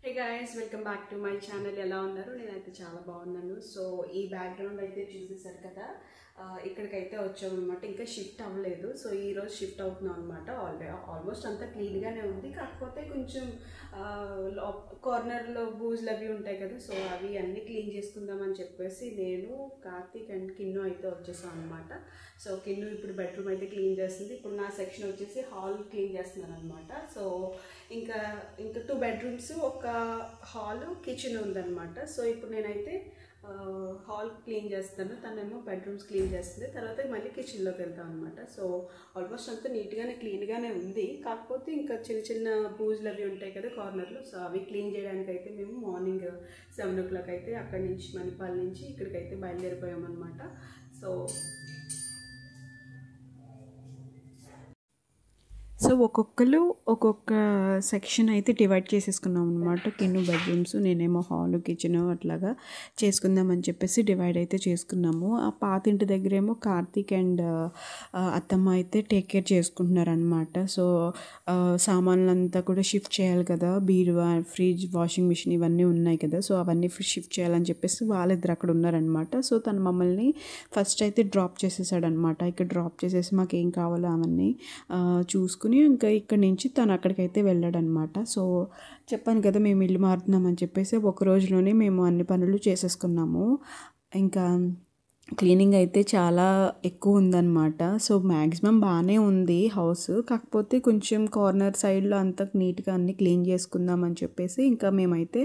Hey guys, welcome back to my channel. ఎలా ఉన్నారు? నేనైతే చాలా బాగున్నాను. సో ఈ బ్యాక్గ్రౌండ్ అయితే చూసేసారు కదా, ఇక్కడికైతే వచ్చామన్నమాట. ఇంకా షిఫ్ట్ అవ్వలేదు. సో ఈరోజు షిఫ్ట్ అవుతున్నాం అనమాట. ఆల్మోస్ట్ అంతా క్లీన్గానే ఉంది. కాకపోతే కొంచెం కార్నర్లో బూజులు అవి ఉంటాయి కదా, సో అవి అన్నీ క్లీన్ చేసుకుందామని చెప్పేసి నేను, కార్తీక్ అండ్ కిన్ను అయితే వచ్చేసాం అనమాట. సో కిన్ను ఇప్పుడు బెడ్రూమ్ అయితే క్లీన్ చేస్తుంది. ఇప్పుడు నా సెక్షన్ వచ్చేసి హాల్ క్లీన్ చేస్తున్నాను అనమాట. సో ఇంకా 2 బెడ్రూమ్స్, ఒక హాల్, కిచెన్ ఉందన్నమాట. సో ఇప్పుడు నేనైతే హాల్ క్లీన్ చేస్తాను, తనేమో బెడ్రూమ్స్ క్లీన్ చేస్తుంది, తర్వాత మళ్ళీ కిచెన్లోకి వెళ్తాం అనమాట. సో ఆల్మోస్ట్ అంతా నీట్గానే క్లీన్గానే ఉంది. కాకపోతే ఇంకా చిన్న చిన్న బూజులు అవి ఉంటాయి కదా కార్నర్లో, సో అవి క్లీన్ చేయడానికి అయితే మేము మార్నింగ్ 7 o'clock అయితే అక్కడి నుంచి మణిపాల్ నుంచి ఇక్కడికైతే బయలుదేరిపోయామన్నమాట. సో ఒక్కొక్కరు ఒక్కొక్క సెక్షన్ అయితే డివైడ్ చేసేసుకున్నాం అనమాట. కిన్ను బెడ్రూమ్స్, నేనేమో హాల్, కిచెన్ అట్లాగా చేసుకుందామని చెప్పేసి డివైడ్ అయితే చేసుకున్నాము. ఆ పాత ఇంటి దగ్గర ఏమో కార్తీక్ అండ్ అత్తమ్మ అయితే టేక్ కేర్ చేసుకుంటున్నారనమాట. సో సామాన్లంతా కూడా షిఫ్ట్ చేయాలి కదా, బీరువా, ఫ్రిడ్జ్, వాషింగ్ మిషన్ ఇవన్నీ ఉన్నాయి కదా, సో అవన్నీ షిఫ్ట్ చేయాలని చెప్పేసి వాళ్ళిద్దరు అక్కడ ఉన్నారనమాట. సో తను మమ్మల్ని ఫస్ట్ అయితే డ్రాప్ చేసేసాడనమాట. ఇక్కడ డ్రాప్ చేసేసి మాకు ఏం కావాలో అవన్నీ చూసుకుని ఇంకా ఇక్కడి నుంచి తను అక్కడికైతే వెళ్ళాడనమాట. సో చెప్పాను కదా, మేము ఇల్లు మారుతున్నామని చెప్పేసి ఒక రోజులోనే మేము అన్ని పనులు చేసేసుకున్నాము. ఇంకా క్లీనింగ్ అయితే చాలా ఎక్కువ ఉందన్నమాట. సో మ్యాక్సిమం బాగానే ఉంది హౌస్, కాకపోతే కొంచెం కార్నర్ సైడ్లో అంతా నీట్గా అన్నీ క్లీన్ చేసుకుందామని చెప్పేసి ఇంకా మేమైతే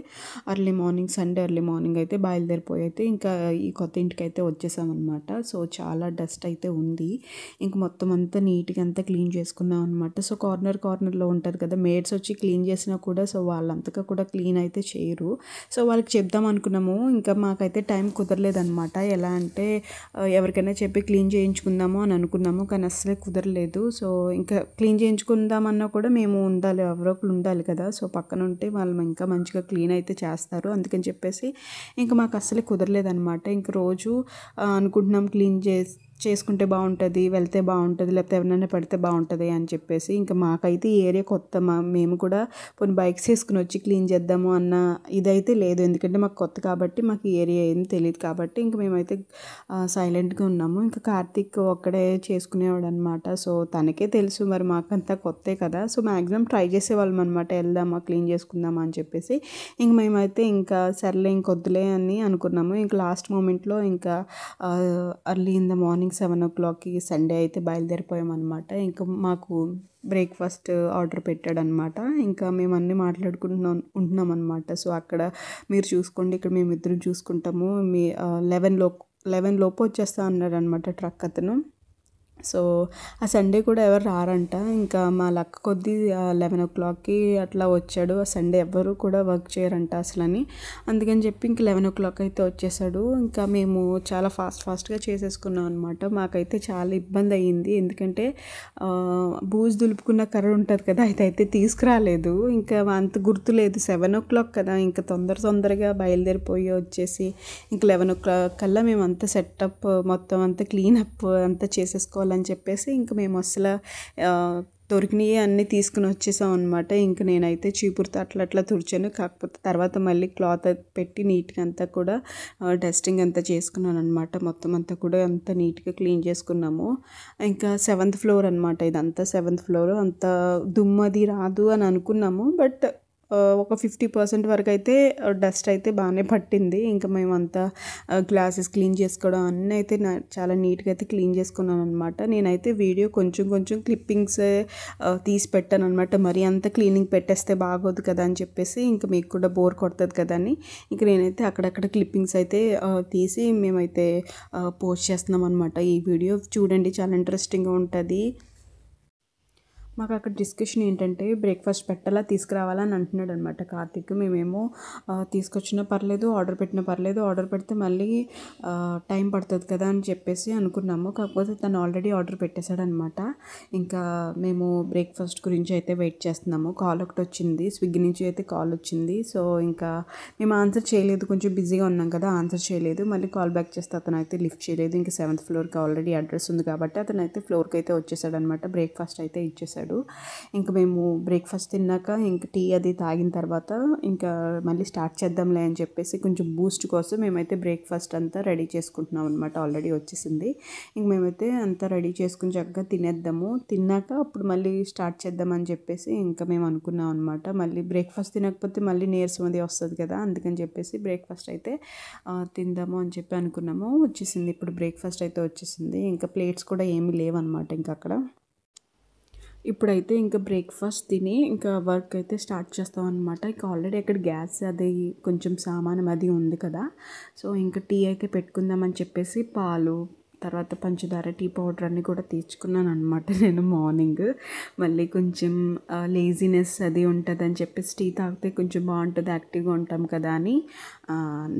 సండే ఎర్లీ మార్నింగ్ అయితే బయలుదేరిపోయి అయితే ఇంకా ఈ కొత్త ఇంటికి అయితే వచ్చేసామన్నమాట. సో చాలా డస్ట్ అయితే ఉంది. ఇంక మొత్తం అంతా నీట్గా అంతా క్లీన్ చేసుకున్నాం అనమాట. సో కార్నర్లో ఉంటుంది కదా, మేడ్స్ వచ్చి క్లీన్ చేసినా కూడా సో వాళ్ళంతగా కూడా క్లీన్ అయితే చేయరు. సో వాళ్ళకి చెప్దాం అనుకున్నాము, ఇంకా మాకైతే టైం కుదరలేదన్నమాట. ఎలా అంటే ఎవరికైనా చెప్పి క్లీన్ చేయించుకుందాము అని అనుకున్నాము, కానీ అస్సలే కుదరలేదు. సో ఇంకా క్లీన్ చేయించుకుందామన్నా కూడా మేము ఉండాలి, ఎవరో ఒకరు ఉండాలి కదా, సో పక్కన ఉంటే వాళ్ళు ఇంకా మంచిగా క్లీన్ అయితే చేస్తారు. అందుకని చెప్పేసి ఇంకా మాకు అస్సలే కుదరలేదన్నమాట. ఇంక రోజు అనుకుంటున్నాం క్లీన్ చేసుకుంటే బాగుంటుంది, వెళ్తే బాగుంటుంది, లేకపోతే ఎవరైనా పెడితే బాగుంటుంది అని చెప్పేసి. ఇంకా మాకైతే ఈ ఏరియా కొత్త, మేము కూడా కొన్ని బైక్స్ వేసుకుని వచ్చి క్లీన్ చేద్దాము అన్న ఇదైతే లేదు, ఎందుకంటే మాకు కొత్త కాబట్టి, మాకు ఈ ఏరియా ఏం తెలియదు కాబట్టి ఇంకా మేమైతే సైలెంట్గా ఉన్నాము. ఇంకా కార్తీక్ ఒక్కడే చేసుకునేవాడు అనమాట. సో తనకే తెలుసు, మరి మాకంతా కొత్తే కదా, సో మ్యాక్సిమం ట్రై చేసేవాళ్ళం అనమాట, వెళ్దామా క్లీన్ చేసుకుందామా అని చెప్పేసి. ఇంక మేమైతే ఇంకా సర్లే ఇంకొద్దులే అని అనుకున్నాము. ఇంకా లాస్ట్ మూమెంట్లో ఇంకా అర్లీ ఇన్ ద మార్నింగ్ 7 o'clockకి సండే అయితే బయలుదేరిపోయామన్నమాట. ఇంకా మాకు బ్రేక్ఫాస్ట్ ఆర్డర్ పెట్టాడనమాట. ఇంకా మేము అన్నీ ఉంటున్నాం అనమాట. సో అక్కడ మీరు చూసుకోండి, ఇక్కడ మేమిద్దరం చూసుకుంటాము, మీ 11 లోపు వచ్చేస్తా అన్నాడు అనమాట ట్రక్ అతను. సో ఆ సండే కూడా ఎవరు రారంట. ఇంకా మా లక్ కొద్దీ 11 o'clockకి అట్లా వచ్చాడు. ఆ సండే ఎవరు కూడా వర్క్ చేయరంట అసలని, అందుకని చెప్పి ఇంక 11 o'clock అయితే వచ్చేసాడు. ఇంకా మేము చాలా ఫాస్ట్గా చేసేసుకున్నాం అనమాట. మాకైతే చాలా ఇబ్బంది అయ్యింది, ఎందుకంటే బూజు దులుపుకున్న కర్ర ఉంటుంది కదా, అయితే తీసుకురాలేదు. ఇంకా అంత గుర్తులేదు, 7 o'clock కదా, ఇంకా తొందరగా బయలుదేరిపోయి వచ్చేసి ఇంక 11 o'clock కల్లా మేము అంతా సెటప్ మొత్తం అంతా క్లీనప్ అంతా చేసేసుకోవాలి అని చెప్పేసి ఇంకా మేము అసలు దొరికినవి అన్నీ తీసుకుని వచ్చేసాం అనమాట. ఇంక నేనైతే చీపురుతో అట్లా తుడిచాను, కాకపోతే తర్వాత మళ్ళీ క్లాత్ పెట్టి నీట్గా అంతా కూడా డస్టింగ్ అంతా చేసుకున్నాను అనమాట. మొత్తం అంతా కూడా అంతా నీట్గా క్లీన్ చేసుకున్నాము. ఇంకా 7th floor అనమాట, ఇదంతా 7th floor. అంత దుమ్మది రాదు అని అనుకున్నాము, బట్ ఒక 50% వరకు అయితే డస్ట్ అయితే బాగానే పట్టింది. ఇంకా మేమంతా గ్లాసెస్ క్లీన్ చేసుకోవడం అన్నీ అయితే చాలా నీట్గా అయితే క్లీన్ చేసుకున్నాను అనమాట. నేనైతే వీడియో కొంచెం క్లిప్పింగ్స్ తీసి పెట్టాను అనమాట, మరి అంత క్లీనింగ్ పెట్టేస్తే బాగోదు కదా అని చెప్పేసి, ఇంకా మీకు కూడా బోర్ కొడుతుంది కదా అని ఇంక నేనైతే అక్కడక్కడ క్లిప్పింగ్స్ అయితే తీసి మేమైతే పోస్ట్ చేస్తున్నాం అనమాట. ఈ వీడియో చూడండి, చాలా ఇంట్రెస్టింగ్గా ఉంటుంది. మాకు అక్కడ డిస్కషన్ ఏంటంటే బ్రేక్ఫాస్ట్ పెట్టాలా తీసుకురావాలా అని అంటున్నాడు అనమాట కార్తీక్. మేమేమో తీసుకొచ్చినా పర్లేదు, ఆర్డర్ పెట్టినా పర్లేదు, ఆర్డర్ పెడితే మళ్ళీ టైం పడుతుంది కదా అని చెప్పేసి అనుకున్నాము. కాకపోతే తను ఆల్రెడీ ఆర్డర్ పెట్టేశాడనమాట. ఇంకా మేము బ్రేక్ఫాస్ట్ గురించి అయితే వెయిట్ చేస్తున్నాము. కాల్ ఒకటి వచ్చింది, స్విగ్గీ నుంచి అయితే కాల్ వచ్చింది. సో ఇంకా మేము ఆన్సర్ చేయలేదు, కొంచెం బిజీగా ఉన్నాం కదా, ఆన్సర్ చేయలేదు. మళ్ళీ కాల్ బ్యాక్ చేస్తే అతను అయితే లిఫ్ట్ చేయలేదు. ఇంకా 7th floorకి ఆల్రెడీ అడ్రస్ ఉంది కాబట్టి అతను అయితే ఫ్లోర్కి అయితే వచ్చేసాడనమాట, బ్రేక్ఫాస్ట్ అయితే ఇచ్చేసాడు. వచ్చేసాడు. ఇంకా మేము బ్రేక్ఫాస్ట్ తిన్నాక ఇంక టీ అది తాగిన తర్వాత ఇంకా మళ్ళీ స్టార్ట్ చేద్దాంలే అని చెప్పేసి కొంచెం బూస్ట్ కోసం మేమైతే బ్రేక్ఫాస్ట్ అంతా రెడీ చేసుకుంటున్నాం అనమాట. ఆల్రెడీ వచ్చేసింది. ఇంక మేమైతే అంతా రెడీ చేసుకుని చక్కగా తినేద్దాము, తిన్నాక అప్పుడు మళ్ళీ స్టార్ట్ చేద్దామని చెప్పేసి ఇంకా మేము అనుకున్నాం అనమాట. మళ్ళీ బ్రేక్ఫాస్ట్ తినకపోతే మళ్ళీ నీరసం అది వస్తుంది కదా, అందుకని చెప్పేసి బ్రేక్ఫాస్ట్ అయితే తిందాము అని చెప్పి అనుకున్నాము. వచ్చేసింది ఇప్పుడు బ్రేక్ఫాస్ట్ అయితే వచ్చేసింది. ఇంకా ప్లేట్స్ కూడా ఏమీ లేవన్నమాట ఇంకా అక్కడ. ఇప్పుడైతే ఇంకా బ్రేక్ఫాస్ట్ తిని ఇంకా వర్క్ అయితే స్టార్ట్ చేస్తాం అనమాట. ఇంకా ఆల్రెడీ అక్కడ గ్యాస్ అది కొంచెం సామానం అది ఉంది కదా, సో ఇంకా టీ అయితే పెట్టుకుందామని చెప్పేసి పాలు తర్వాత పంచదార టీ పౌడర్ అన్నీ కూడా తెచ్చుకున్నాను అనమాట నేను మార్నింగ్. మళ్ళీ కొంచెం లేజినెస్ అది ఉంటుందని చెప్పేసి టీ తాగితే కొంచెం బాగుంటుంది, యాక్టివ్గా ఉంటాం కదా అని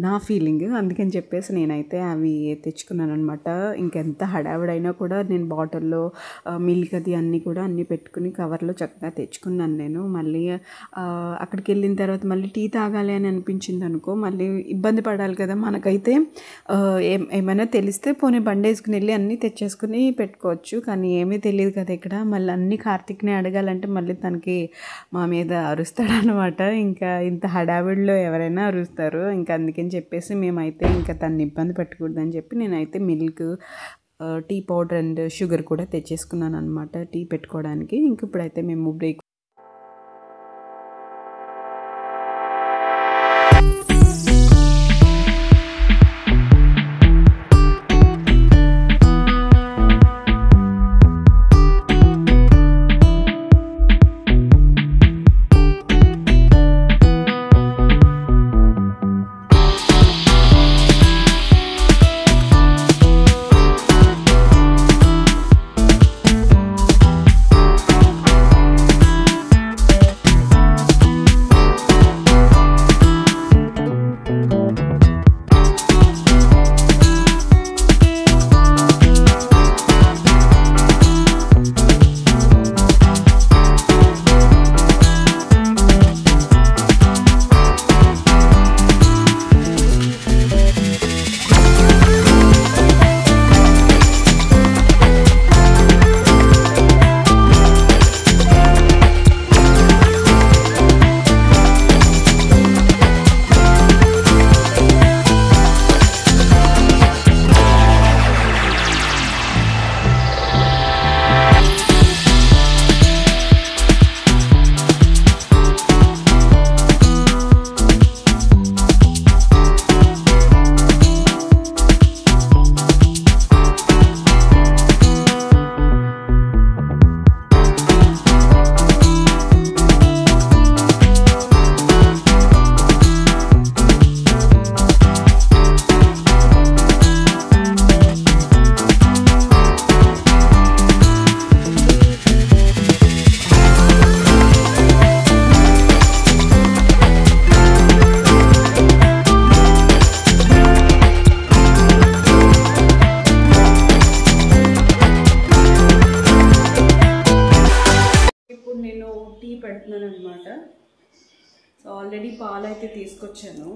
నా ఫీలింగ్. అందుకని చెప్పేసి నేనైతే అవి తెచ్చుకున్నాను అనమాట. ఇంకెంత హడావిడైనా కూడా నేను బాటిల్లో మిల్క్ అది అన్నీ పెట్టుకుని కవర్లో చక్కగా తెచ్చుకున్నాను నేను. మళ్ళీ అక్కడికి వెళ్ళిన తర్వాత మళ్ళీ టీ తాగాలి అని అనిపించింది అనుకో, మళ్ళీ ఇబ్బంది పడాలి కదా మనకైతే. ఏమైనా తెలిస్తే పోనీ బండి వేసుకుని వెళ్ళి అన్నీ తెచ్చేసుకుని పెట్టుకోవచ్చు, కానీ ఏమీ తెలియదు కదా ఇక్కడ. మళ్ళీ అన్నీ కార్తీక్ని అడగాలంటే మళ్ళీ తనకి మా మీద అరుస్తాడనమాట. ఇంకా ఇంత హడావిడిలో ఎవరైనా అరుస్తారు. ఇంకా అందుకని చెప్పేసి మేమైతే ఇంకా తన్ని ఇబ్బంది పెట్టకూడదని చెప్పి నేనైతే milk tea powder and sugar కూడా తెచ్చేసుకున్నాను అనమాట టీ పెట్టుకోవడానికి. ఇంక ఇప్పుడైతే మేము బ్రేక్ పెడుతున్నాను అనమాట. సో ఆల్రెడీ పాలు అయితే తీసుకొచ్చాను,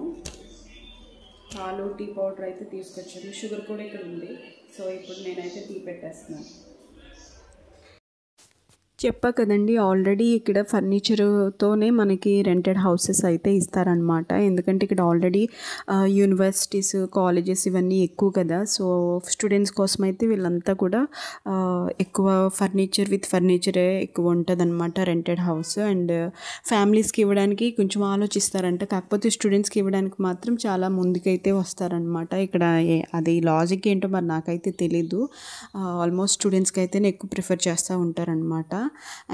పాలు టీ పౌడర్ అయితే తీసుకొచ్చాను, షుగర్ కూడా ఇక్కడ ఉంది. సో ఇప్పుడు నేనైతే టీ పెట్టేస్తున్నాను. చెప్పా కదండి ఆల్రెడీ ఇక్కడ ఫర్నిచర్తోనే మనకి రెంటెడ్ హౌసెస్ అయితే ఇస్తారనమాట. ఎందుకంటే ఇక్కడ ఆల్రెడీ యూనివర్సిటీస్ కాలేజెస్ ఇవన్నీ ఎక్కువ కదా, సో స్టూడెంట్స్ కోసం అయితే వీళ్ళంతా కూడా ఎక్కువ ఫర్నిచరే ఎక్కువ ఉంటుంది అనమాట రెంటెడ్ హౌస్. అండ్ ఫ్యామిలీస్కి ఇవ్వడానికి కొంచెం ఆలోచిస్తారంట, కాకపోతే స్టూడెంట్స్కి ఇవ్వడానికి మాత్రం చాలా ముందుకైతే వస్తారనమాట. ఇక్కడ అది లాజిక్ ఏంటో మరి నాకైతే తెలీదు. ఆల్మోస్ట్ స్టూడెంట్స్కి అయితేనే ఎక్కువ ప్రిఫర్ చేస్తూ ఉంటారనమాట.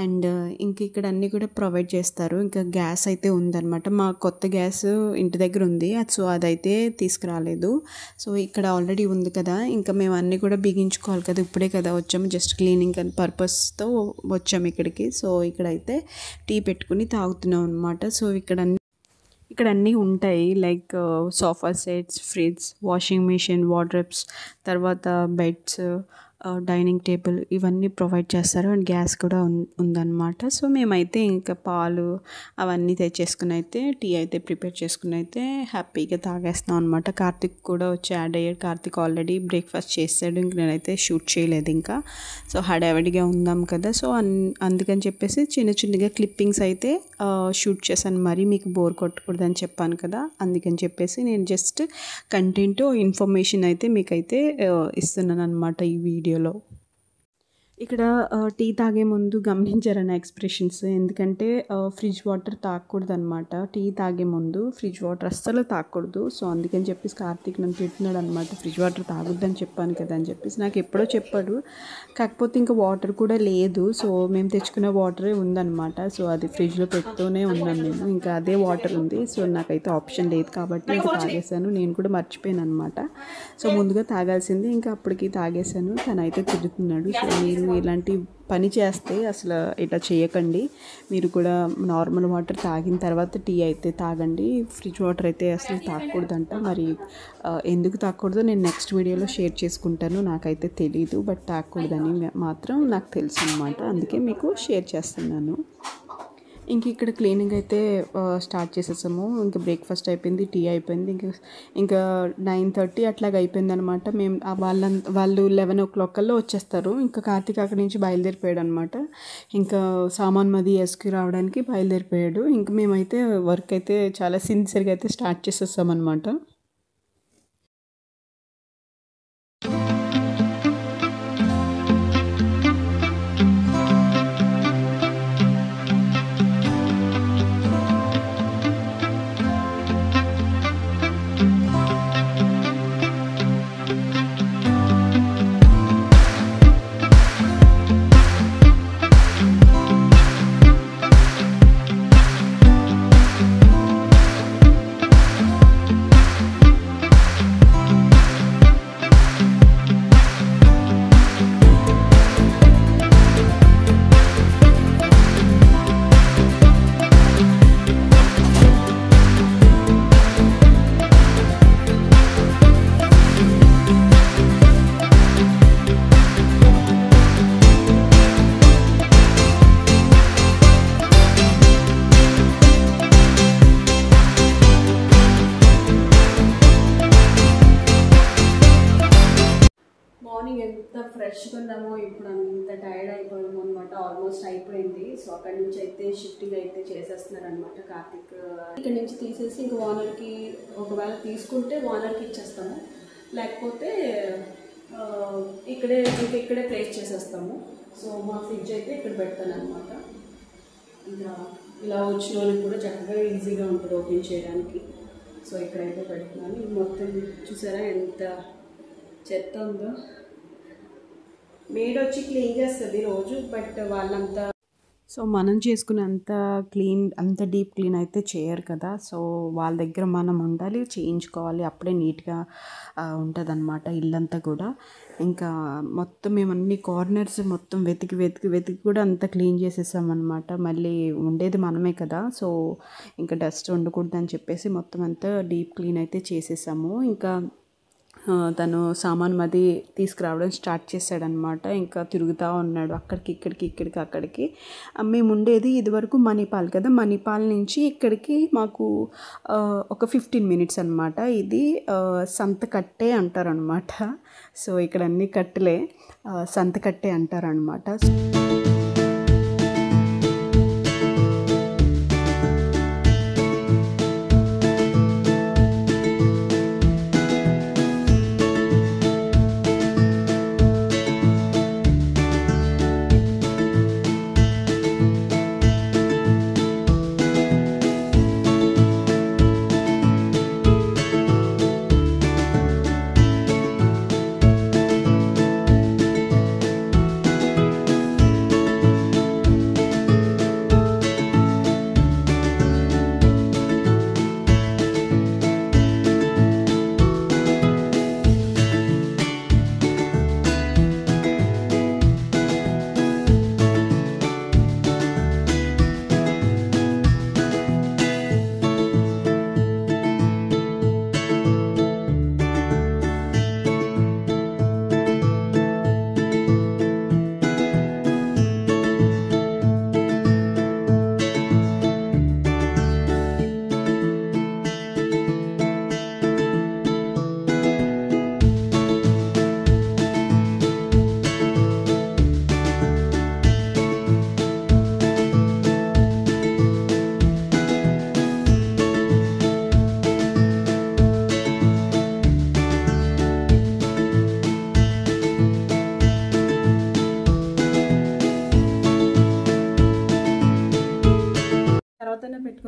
అండ్ ఇంక ఇక్కడ అన్నీ కూడా ప్రొవైడ్ చేస్తారు. ఇంకా గ్యాస్ అయితే ఉందన్నమాట, మా కొత్త గ్యాస్ ఇంటి దగ్గర ఉంది, సో అదైతే తీసుకురాలేదు. సో ఇక్కడ ఆల్రెడీ ఉంది కదా, ఇంకా మేము అన్నీ కూడా బిగించుకోవాలి కదా, ఇప్పుడే కదా వచ్చాము, జస్ట్ క్లీనింగ్ అండ్ పర్పస్తో వచ్చాము ఇక్కడికి. సో ఇక్కడైతే టీ పెట్టుకుని తాగుతున్నాం అనమాట. సో ఇక్కడ అన్నీ ఉంటాయి, like sofa sets, fridge, washing machine, wardrobes, తర్వాత బెడ్స్, డైనింగ్ టేబుల్ ఇవన్నీ ప్రొవైడ్ చేస్తారు అండ్ గ్యాస్ కూడా ఉందన్నమాట. సో మేమైతే ఇంకా పాలు అవన్నీ తెచ్చేసుకుని అయితే టీ అయితే ప్రిపేర్ చేసుకుని అయితే హ్యాపీగా తాగేస్తాం అనమాట. కార్తిక్ కూడా వచ్చి యాడ్ అయ్యాడు. కార్తిక్ ఆల్రెడీ బ్రేక్ఫాస్ట్ చేసాడు. ఇంక నేనైతే షూట్ చేయలేదు ఇంకా. సో హడావిడిగా ఉందాం కదా, సో అందుకని చెప్పేసి చిన్న చిన్నగా క్లిప్పింగ్స్ అయితే షూట్ చేశాను. మరి మీకు బోర్ కొట్టకూడదని చెప్పాను కదా, అందుకని చెప్పేసి నేను జస్ట్ కంటెంట్ ఇన్ఫర్మేషన్ అయితే మీకైతే ఇస్తున్నాను అనమాట ఈ వీడియోలో. ఇక్కడ టీ తాగే ముందు గమనించారా నా ఎక్స్ప్రెషన్స్? ఎందుకంటే ఫ్రిడ్జ్ వాటర్ తాగకూడదు అనమాట. టీ తాగే ముందు ఫ్రిడ్జ్ వాటర్ అస్సలు తాగకూడదు. సో అందుకని చెప్పేసి కార్తీక్ నన్ను తిట్టున్నాడు అనమాట. ఫ్రిడ్జ్ వాటర్ తాగొద్దని చెప్పాను కదా అని చెప్పేసి. నాకు ఎప్పుడో చెప్పాడు, కాకపోతే ఇంకా వాటర్ కూడా లేదు. సో మేము తెచ్చుకున్న వాటరే ఉందన్నమాట. సో అది ఫ్రిడ్జ్లో పెడుతూనే ఉన్నాను నేను. ఇంకా అదే వాటర్ ఉంది. సో నాకైతే ఆప్షన్ లేదు కాబట్టి ఇంకా తాగేసాను. నేను కూడా మర్చిపోయాను అనమాట. సో ముందుగా తాగాల్సింది, ఇంకా అప్పటికి తాగేసాను. తనైతే తిరుగుతున్నాడు. సో మీరు ఇలాంటి పని చేస్తే అసలు ఇట్లా చేయకండి. మీరు కూడా నార్మల్ వాటర్ తాగిన తర్వాత టీ అయితే తాగండి. ఫ్రిడ్జ్ వాటర్ అయితే అసలు తాగకూడదంట. మరి ఎందుకు తాగకూడదో నేను నెక్స్ట్ వీడియోలో షేర్ చేసుకుంటాను. నాకైతే తెలీదు, బట్ తాగకూడదని మాత్రం నాకు తెలుసు అనమాట. అందుకే మీకు షేర్ చేస్తున్నాను. ఇంక ఇక్కడ క్లీనింగ్ అయితే స్టార్ట్ చేసేసాము. ఇంకా బ్రేక్ఫాస్ట్ అయిపోయింది, టీ అయిపోయింది. ఇంకా 9:30 అట్లాగా అయిపోయింది అనమాట. మేము వాళ్ళు 11 o'clock కల్లా వచ్చేస్తారు. ఇంకా కార్తీక్ అక్కడి నుంచి బయలుదేరిపోయాడు అనమాట. ఇంకా సామాన్ మది వేసుకు రావడానికి బయలుదేరిపోయాడు. ఇంకా మేమైతే వర్క్ అయితే చాలా సిన్సియర్గా అయితే స్టార్ట్ చేసేసామన్నమాట. మార్నింగ్ ఎంత ఫ్రెష్గా ఉన్నామో ఇప్పుడు అంత టైర్డ్ అయిపోయాము అనమాట. ఆల్మోస్ట్ అయిపోయింది. సో అక్కడి నుంచి అయితే షిఫ్టింగ్ అయితే చేసేస్తున్నారు అనమాట. కార్తిక్ ఇక్కడ నుంచి తీసేసి ఇంకా ఓనర్కి ఒకవేళ తీసుకుంటే ఓనర్కి ఇచ్చేస్తాము, లేకపోతే ఇక్కడే ప్లేస్ చేసేస్తాము. సో మా ఫ్రిడ్జ్ అయితే ఇక్కడ పెడతాను అనమాట. ఇంకా ఇలా వచ్చిన వాళ్ళకి కూడా చక్కగా ఈజీగా ఉంటుంది ఓపెన్ చేయడానికి. సో ఇక్కడైతే పెడుతున్నాను. మొత్తం చూసారా ఎంత చెత్త ఉందో. మేడ్ వచ్చి క్లీన్ చేస్తుంది రోజు, బట్ వాళ్ళంతా సో మనం చేసుకునే అంత డీప్ క్లీన్ అయితే చేయరు కదా. సో వాళ్ళ దగ్గర మనం ఉండాలి, చేయించుకోవాలి, అప్పుడే నీట్గా ఉంటుంది అనమాట ఇల్లంతా కూడా. ఇంకా మొత్తం మేము అన్ని కార్నర్స్ మొత్తం వెతికి కూడా అంతా క్లీన్ చేసేసామన్నమాట. మళ్ళీ ఉండేది మనమే కదా, సో ఇంకా డస్ట్ ఉండకూడదని చెప్పేసి మొత్తం అంతా డీప్ క్లీన్ అయితే చేసేసాము. ఇంకా తను సామాన్ మది తీసుకురావడం స్టార్ట్ చేశాడనమాట. ఇంకా తిరుగుతూ ఉన్నాడు అక్కడికి. మేము ఉండేది ఇదివరకు మణిపాల్ కదా, మణిపాల్ నుంచి ఇక్కడికి మాకు ఒక 15 minutes అనమాట. ఇది సంతకట్టే అంటారనమాట. సో ఇక్కడ అన్ని కట్టలే, సంతకట్టే అంటారనమాట.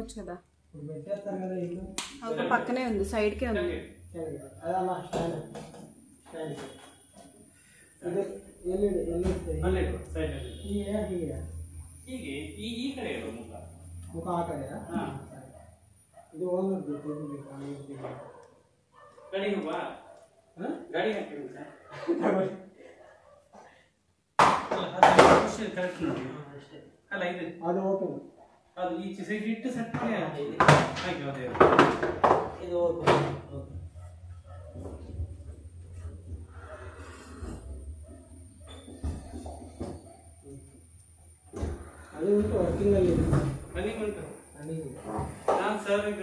పెట్టవచ్చు కదా, ఒక పక్కనే ఉంది, సైడ్కే ఉంది. ಕರೆಕ್ಟ್ ನೋಡಿ ಅಲ್ಲ ಇದು ಅದು ಓಕೆ ಅದು ಈ ಸೈಡ್ ಇಟ್ಟು ಸೆಟ್ ಮಾಡಿ ಹಾಕಿ ಅದೇ ಇದು ಓಕೆ ಓಕೆ ಅದು ಉಂಟು ವರ್ಕಿಂಗ್ ಅಲ್ಲಿ ರನ್ನಿಂಗ್ ಉಂಟು ನಾನು ಸರ್ ಈಗ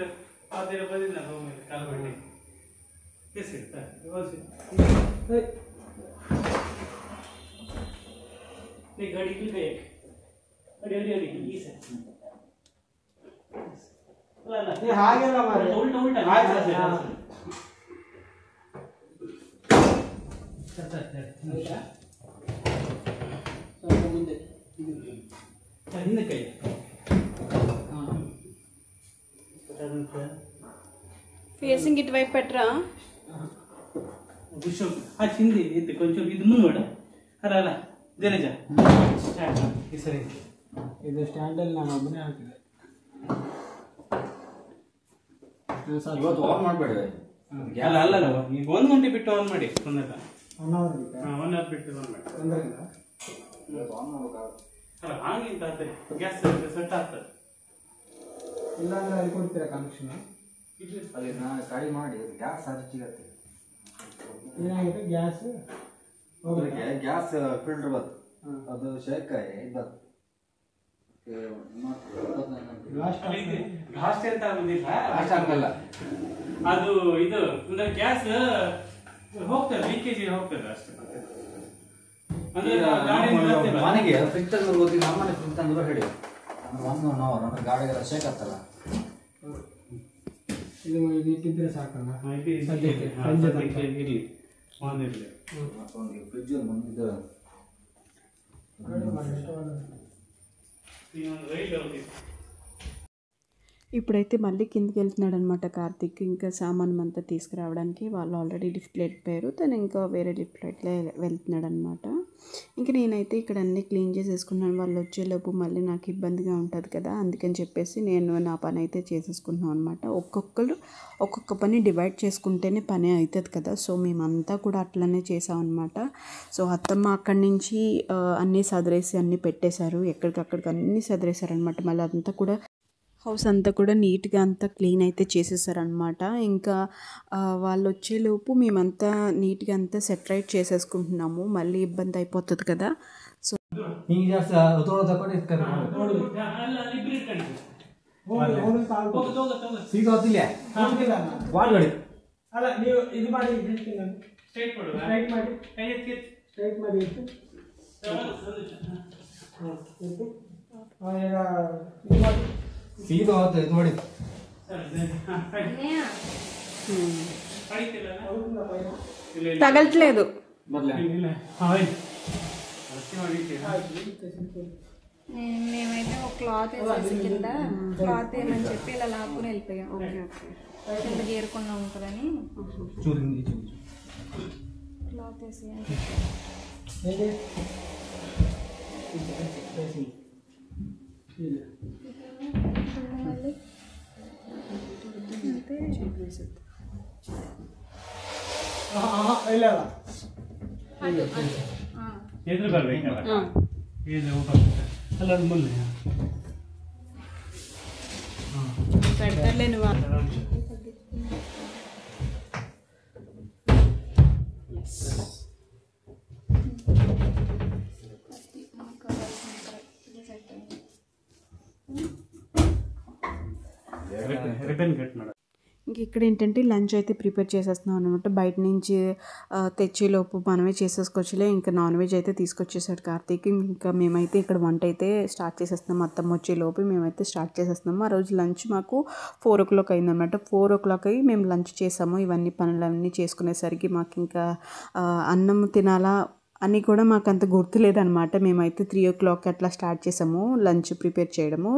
ಅದೇ ಬಂದಿದ್ದ ರೂಮಲ್ಲಿ ಕಾಲಬಂಡಿ ಎಸ್ ಸರ್ नहीं गाड़ी की गए अरे अरे अरे ये सर ला ला ये हागे ला मारे उल्टा उल्टा हां सर सर सर उल्टा सर ಮುಂದೆ ಹಿಂದೆ ಕೈ ಹಾಂ ఫేసింగ్ ఇటువైపు పెట్టరా విషయం ఆ చింది ఇది కొంచెం ఇది ముందు అలా అలా ಜಲಜ ಸ್ಟ್ಯಾಂಡ್ ಈ ಸರಿ ಇದು ಸ್ಟ್ಯಾಂಡಲ್ಲಿ ನಾನು ಒಬ್ಬನೇ ಹಾಕಿದೆ ಇವತ್ತು ಆನ್ ಮಾಡಬೇಡಿ ಅಲ್ಲ ಅಲ್ಲ ಈಗ 1 ಗಂಟೆ ಬಿಟ್ಟು ಆನ್ ಮಾಡಿ ಒಂದಲ್ಲ 1 ಅವರ್ ಬಿಟ್ಟು 1 ಅವರ್ ಬಿಟ್ಟು ಆನ್ ಮಾಡಿ ಒಂದರಿಂದ ಆನ್ ಮಾಡಬೇಕಾಗುತ್ತೆ ಅಲ್ಲ ಹಾಗಿಂತ ಆಗ್ತದೆ ಗ್ಯಾಸ್ ಸೆಟ್ ಆಗ್ತದೆ ಇಲ್ಲ ಅಂದ್ರೆ ಅಲ್ಲಿ ಕೊಡ್ತೀರಾ ಕನೆಕ್ಷನ್ ಅಲ್ಲಿ ನಾನು ಖಾಲಿ ಮಾಡಿ ಗ್ಯಾಸ್ ಹಚ್ಚಿಗತ್ತೆ ಏನಾಗಿದೆ ಗ್ಯಾಸ್ ಒಬ್ಬರಿಗೆ ಗ್ಯಾಸ್ ಫಿಲ್ಟರ್ ಬಂತು ಅದು ಶೇಕಾಯಿ ಬಂತು ಲಾಸ್ಟ್ ಅಂತ ಬಂದಿಲ್ಲ ಲಾಸ್ಟ್ ಆಗಲ್ಲ ಅದು ಇದು ಅಂದ್ರೆ ಗ್ಯಾಸ್ ಹೋಗ್ತದೆ ಲೀಕೇಜ್ ಹೋಗ್ತದೆ ಅಷ್ಟೇ ಮನೆಗೆ ಫ್ರಿಜ್ ತಂದ್ರೆ ಗೊತ್ತಿಲ್ಲ ನಮ್ಮನೆ ಫ್ರಿಜ್ ತಂದ್ರು ಹೇಳಿ 1 ಅವರ್ ಅಂದ್ರೆ ಗಾಡಿಗೆಲ್ಲ ಶೇಕ್ ಆಗ್ತಲ್ಲ ಇದು ಇಟ್ಟಿದ್ರೆ ಸಾಕಲ್ಲ ಸದ್ಯಕ್ಕೆ ಇರಲಿ ಒಂದಿರಲಿ ಮತ್ತೊಂದು ಫ್ರಿಜ್ ಬಂದಿದ್ದು ఇప్పుడైతే మళ్ళీ కిందికి వెళ్తున్నాడు అనమాట కార్తిక్. ఇంకా సామాన్ అంతా తీసుకురావడానికి వాళ్ళు ఆల్రెడీ లిఫ్ట్లో వెళ్ళిపోయారు, తను ఇంకా వేరే లిఫ్ట్లో వెళ్తున్నాడు అనమాట. ఇంక నేనైతే ఇక్కడ అన్నీ క్లీన్ చేసేసుకున్నాను. వాళ్ళు వచ్చేలోపు మళ్ళీ నాకు ఇబ్బందిగా ఉంటుంది కదా, అందుకని చెప్పేసి నేను నా పని అయితే చేసేసుకున్నాను అనమాట. ఒక్కొక్క పని డివైడ్ చేసుకుంటేనే పని అవుతుంది కదా, సో మేమంతా కూడా అట్లనే చేసామన్నమాట. సో అత్తమ్మ అక్కడి నుంచి అన్నీ సదిరేసి అన్నీ పెట్టేశారు, ఎక్కడికక్కడికి అన్నీ సదిరేశారనమాట. మళ్ళీ అదంతా కూడా హౌస్ అంతా కూడా నీట్గా అంతా క్లీన్ అయితే చేసేసారనమాట. ఇంకా వాళ్ళు వచ్చేలోపు మేమంతా నీట్గా అంతా సెటరైట్ చేసేసుకుంటున్నాము, మళ్ళీ ఇబ్బంది అయిపోతుంది కదా. సో ಅಲ್ಲ ನೀವು ಇದು ಮಾಡಿ ಸ್ಟ್ರೈಟ್ ಮಾಡಿ ಸ್ಟ್ರೈಟ್ ಮಾಡಿ ಇಟ್ಟು ಇದು ಮಾಡಿ ಸೀದಾ ಹೋಗ್ತದೆ ಇದು ನೋಡಿ తగలట్లేదు. మేమైతే ఒక క్లాత్ వేసేసి కింద క్లాత్ వేయమని చెప్పి ఇలా లాక్కుని వెళ్ళిపోయాం. ఓకే ఓకే, కింద గేరుకుండా ఉంటుందని క్లాత్ వేసి అని చెప్పి మళ్ళీ అంతే చెప్పేసేది. ಎದುರು ಬರ್ಬೇಕಲ್ಲ ಅಲ್ಲ ಅದು ಮುಂದೆ పెడతారులే నువ్వు. ರಿಬನ್ ಕಟ್ ಮಾಡ. ఇంక ఇక్కడ ఏంటంటే లంచ్ అయితే ప్రిపేర్ చేసేస్తున్నాం అనమాట. బయట నుంచి తెచ్చేలోపు మనమే చేసేసుకోవచ్చులే. ఇంకా నాన్ వెజ్ అయితే తీసుకొచ్చేసాడు కార్తీక్. ఇంకా మేమైతే ఇక్కడ వంట అయితే స్టార్ట్ చేసేస్తున్నాం. మొత్తం వచ్చేలోపు మేమైతే స్టార్ట్ చేసేస్తున్నాము. ఆ రోజు లంచ్ మాకు 4 o'clock అయిందనమాట. 4 o'clock అయ్యి మేము లంచ్ చేసాము. ఇవన్నీ పనులన్నీ చేసుకునేసరికి మాకు ఇంకా అన్నం తినాలా అని కూడా మాకు అంత గుర్తులేదనమాట. మేమైతే 3 o'clock అట్లా స్టార్ట్ చేసాము లంచ్ ప్రిపేర్ చేయడము.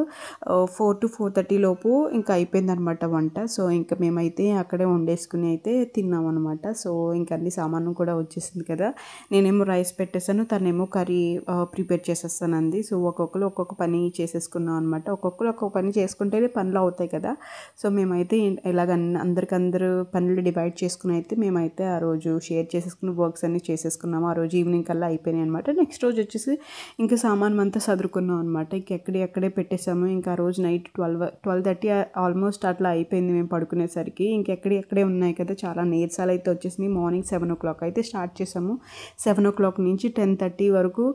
4 to 4:30 లోపు ఇంకా అయిపోయిందనమాట వంట. సో ఇంకా మేమైతే అక్కడే వండేసుకుని అయితే తిన్నామన్నమాట. సో ఇంకా అన్ని సామాను కూడా వచ్చేసింది కదా. నేనేమో రైస్ పెట్టేసాను, తనేమో కర్రీ ప్రిపేర్ చేసేస్తానంది. సో ఒక్కొక్కరు ఒక్కొక్క పని చేసేసుకున్నాం అనమాట. ఒక్కొక్కరు ఒక్కొక్క పని చేసుకుంటేనే పనులు అవుతాయి కదా. సో మేమైతే ఇలాగ అందరికందరూ పనులు డివైడ్ చేసుకుని అయితే మేమైతే ఆ రోజు షేర్ చేసేసుకుని వర్క్స్ అన్ని చేసేసుకున్నాము. ఆ రోజు ఈవినింగ్ కల్లా అయిపోయినాయి అనమాట. నెక్స్ట్ రోజు వచ్చేసి ఇంకా సామాన్ అంతా సదురుకున్నాం అనమాట. ఇంకెక్కడే పెట్టేసాము. ఇంకా ఆ రోజు నైట్ 12:30 ఆల్మోస్ట్ అట్లా అయిపోయింది మేము పడుకునేసరికి. ఇంకెక్కడే ఉన్నాయి కదా, చాలా నీరసాలు అయితే వచ్చేసినాయి. మార్నింగ్ 7 o'clock అయితే స్టార్ట్ చేసాము. 7 o'clock నుంచి 10:30 వరకు,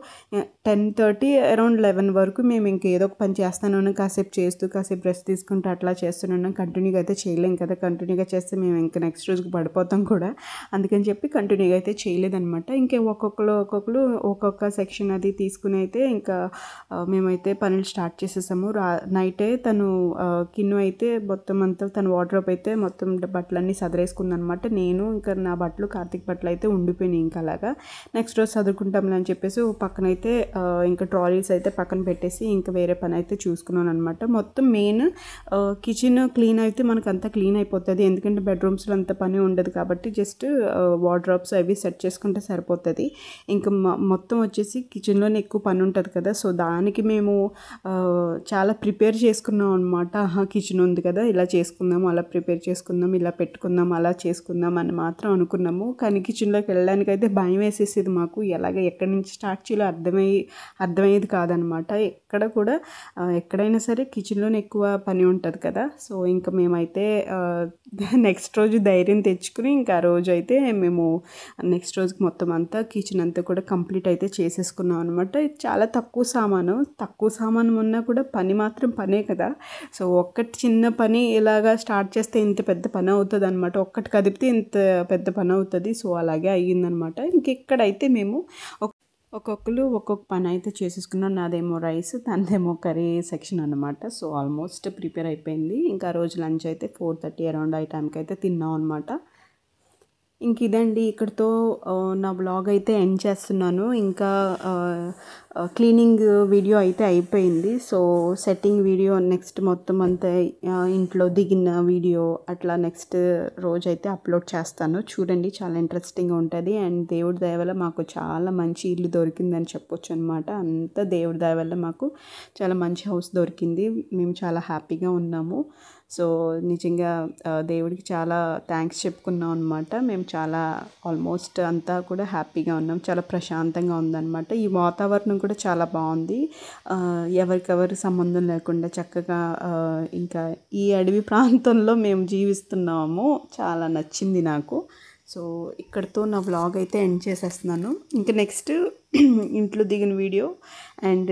10:30 అరౌండ్ 11 వరకు మేము ఇంకేదో ఒక పని చేస్తాను, కాసేపు చేస్తూ కాసేపు రెస్ట్ తీసుకుంటూ అట్లా చేస్తున్నాను. కంటిన్యూగా అయితే చేయలేం కదా. కంటిన్యూగా చేస్తే మేము ఇంకా నెక్స్ట్ రోజుకి పడిపోతాం కూడా. అందుకని చెప్పి కంటిన్యూగా అయితే చేయలేదన్నమాట. ఇంకా ఒక్కొక్కరు ఒక్కొక్క సెక్షన్ అది తీసుకుని అయితే ఇంకా మేమైతే పనులు స్టార్ట్ చేసేసాము. నైటే తను కిన్ను అయితే మొత్తం అంతా తన వార్డ్రోబ్ అయితే మొత్తం బట్టలన్నీ సదరేసుకుందనమాట. నేను ఇంకా నా బట్టలు, కార్తీక్ బట్టలు అయితే ఉండిపోయినాయి. ఇంకా అలాగా నెక్స్ట్ రోజు చదువుకుంటాంలే అని చెప్పేసి పక్కనైతే ఇంకా ట్రాలీస్ అయితే పక్కన పెట్టేసి ఇంకా వేరే పని అయితే చూసుకున్నాను అనమాట. మొత్తం మెయిన్ కిచెన్ క్లీన్ అయితే మనకు అంతా క్లీన్ అయిపోతుంది. ఎందుకంటే బెడ్రూమ్స్లో అంత పని ఉండదు కాబట్టి జస్ట్ వార్డ్రోబ్స్ అవి సెట్ చేసుకుంటే సరిపోతుంది. ఇంకా మొత్తం వచ్చేసి కిచెన్లోనే ఎక్కువ పని ఉంటుంది కదా. సో దానికి మేము చాలా ప్రిపేర్ చేసుకున్నాం అనమాట. కిచెన్ ఉంది కదా, ఇలా చేసుకుందాం, అలా ప్రిపేర్ చేసుకుందాం, ఇలా పెట్టుకుందాం, అలా చేసుకుందాం అని మాత్రం అనుకున్నాము. కానీ కిచెన్లోకి వెళ్ళడానికి అయితే భయం వేసేసేది మాకు. ఎక్కడి నుంచి స్టార్ట్ చేయాలో అర్థమయ్యేది కాదనమాట. ఎక్కడైనా సరే కిచెన్లోనే ఎక్కువ పని ఉంటుంది కదా. సో ఇంకా మేమైతే నెక్స్ట్ రోజు ధైర్యం తెచ్చుకుని ఇంకా ఆ రోజు అయితే మేము నెక్స్ట్ రోజుకి మొత్తం అంతా కిచెన్ అంతా కూడా కంప్లీట్ అయితే చేసేసుకున్నాం అనమాట. చాలా తక్కువ సామాను ఉన్నా కూడా పని మాత్రం పనే కదా. సో ఒక్కటి చిన్న పని ఇలాగా స్టార్ట్ చేస్తే ఇంత పెద్ద పని అవుతుంది అనమాట. ఒక్కటి కదిపితే ఇంత పెద్ద పని అవుతుంది. సో అలాగే అయ్యిందనమాట. ఇంకెక్కడైతే మేము ఒక్కొక్కరు ఒక్కొక్క పని అయితే చేసేసుకున్నాం. నాదేమో రైస్, తనదేమో కర్రీ సెక్షన్ అనమాట. సో ఆల్మోస్ట్ ప్రిపేర్ అయిపోయింది. ఇంకా ఆ రోజు లంచ్ అయితే 4:30 అరౌండ్ ఆ టైంకి అయితే తిన్నాం అనమాట. ఇంక ఇదండి, ఇక్కడితో నా బ్లాగ్ అయితే ఎండ్ చేస్తున్నాను. ఇంకా క్లీనింగ్ వీడియో అయితే అయిపోయింది. సో సెట్టింగ్ వీడియో నెక్స్ట్ మొత్తం అంతా ఇంట్లో దిగిన వీడియో అట్లా నెక్స్ట్ రోజు అయితే అప్లోడ్ చేస్తాను. చూడండి, చాలా ఇంట్రెస్టింగ్గా ఉంటుంది. అండ్ దేవుడి దయ వల్ల మాకు చాలా మంచి ఇల్లు దొరికిందని చెప్పొచ్చు అనమాట. అంతా దేవుడి దయ వల్ల మాకు చాలా మంచి హౌస్ దొరికింది. మేము చాలా హ్యాపీగా ఉన్నాము. సో నిజంగా దేవుడికి చాలా థ్యాంక్స్ చెప్పుకున్నాం అనమాట. మేము చాలా ఆల్మోస్ట్ అంతా కూడా హ్యాపీగా ఉన్నాం. చాలా ప్రశాంతంగా ఉందన్నమాట. ఈ వాతావరణం కూడా చాలా బాగుంది. ఎవరికెవరి సంబంధం లేకుండా చక్కగా ఇంకా ఈ అడవి ప్రాంతంలో మేము జీవిస్తున్నాము. చాలా నచ్చింది నాకు. సో ఇక్కడితో నా వ్లాగ్ అయితే ఎండ్ చేసేస్తున్నాను. ఇంకా నెక్స్ట్ ఇంట్లో దిగిన వీడియో అండ్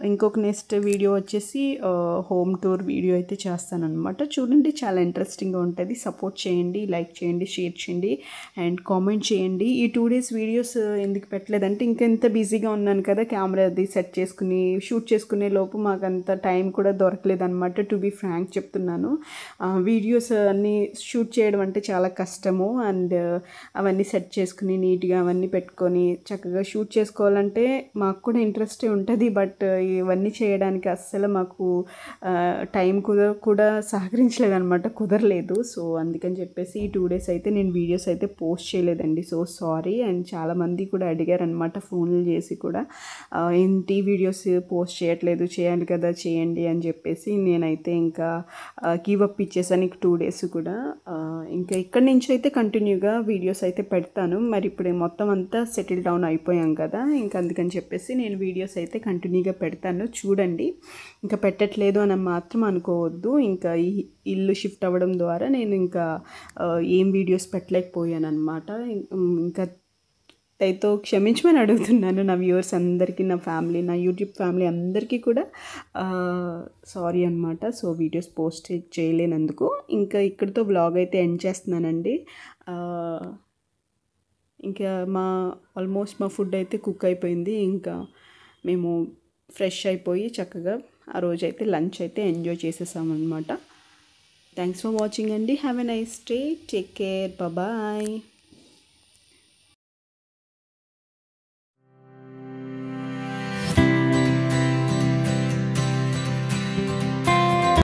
ఇంకొక నెక్స్ట్ వీడియో వచ్చేసి హోమ్ టూర్ వీడియో అయితే చేస్తానన్నమాట. చూడండి, చాలా ఇంట్రెస్టింగ్గా ఉంటుంది. సపోర్ట్ చేయండి, లైక్ చేయండి, షేర్ చేయండి అండ్ కామెంట్ చేయండి. ఈ 2 days వీడియోస్ ఎందుకు పెట్టలేదంటే ఇంకెంత బిజీగా ఉన్నాను కదా, కెమెరా అది సెట్ చేసుకుని షూట్ చేసుకునే లోపు మాకు అంత టైం కూడా దొరకలేదన్నమాట. టు బీ ఫ్రాంక్ చెప్తున్నాను. వీడియోస్ అన్నీ షూట్ చేయడం అంటే చాలా కష్టము. అండ్ అవన్నీ సెట్ చేసుకుని నీట్గా అవన్నీ పెట్టుకొని చక్కగా షూట్ చేసుకోవాలంటే మాకు కూడా ఇంట్రెస్టే ఉంటుంది. బట్ ఇవన్నీ చేయడానికి అస్సలు మాకు టైం కూడా సహకరించలేదన్నమాట, కుదరలేదు. సో అందుకని చెప్పేసి ఈ 2 days అయితే నేను వీడియోస్ అయితే పోస్ట్ చేయలేదండి. So sorry. అండ్ చాలామంది కూడా అడిగారనమాట ఫోన్లు చేసి కూడా, ఏంటి వీడియోస్ పోస్ట్ చేయట్లేదు, చేయాలి కదా చేయండి అని చెప్పేసి. నేనైతే ఇంకా గివ్ అప్ ఇచ్చేసాను. 2 days కూడా ఇంకా ఇక్కడి నుంచి అయితే కంటిన్యూగా వీడియోస్ అయితే పెడతాను. మరి ఇప్పుడు మొత్తం అంతా సెటిల్ డౌన్ అయిపోయాం కదా, ఇంకా అందుకని చెప్పేసి నేను వీడియోస్ అయితే కంటిన్యూగా పెడతాను. చూడండి, ఇంకా పెట్టట్లేదు అని మాత్రం అనుకోవద్దు. ఇంకా ఈ ఇల్లు షిఫ్ట్ అవ్వడం ద్వారా నేను ఇంకా ఏం వీడియోస్ పెట్టలేకపోయాను అనమాట. ఇంకా అయితే క్షమించమని అడుగుతున్నాను నా వ్యూవర్స్ అందరికీ, నా ఫ్యామిలీ, నా యూట్యూబ్ ఫ్యామిలీ అందరికీ కూడా సారీ అనమాట. సో వీడియోస్ పోస్ట్ చేయలేనందుకు ఇంకా ఇక్కడితో వ్లాగ్ అయితే ఎండ్ చేస్తున్నానండి. ఇంకా ఆల్మోస్ట్ మా ఫుడ్ అయితే కుక్ అయిపోయింది. ఇంకా మేము ఫ్రెష్ అయిపోయి చక్కగా ఆ రోజైతే లంచ్ అయితే ఎంజాయ్ చేసేసామన్నమాట. థ్యాంక్స్ ఫర్ వాచింగ్ అండి. Have a nice day. Take care. Bye.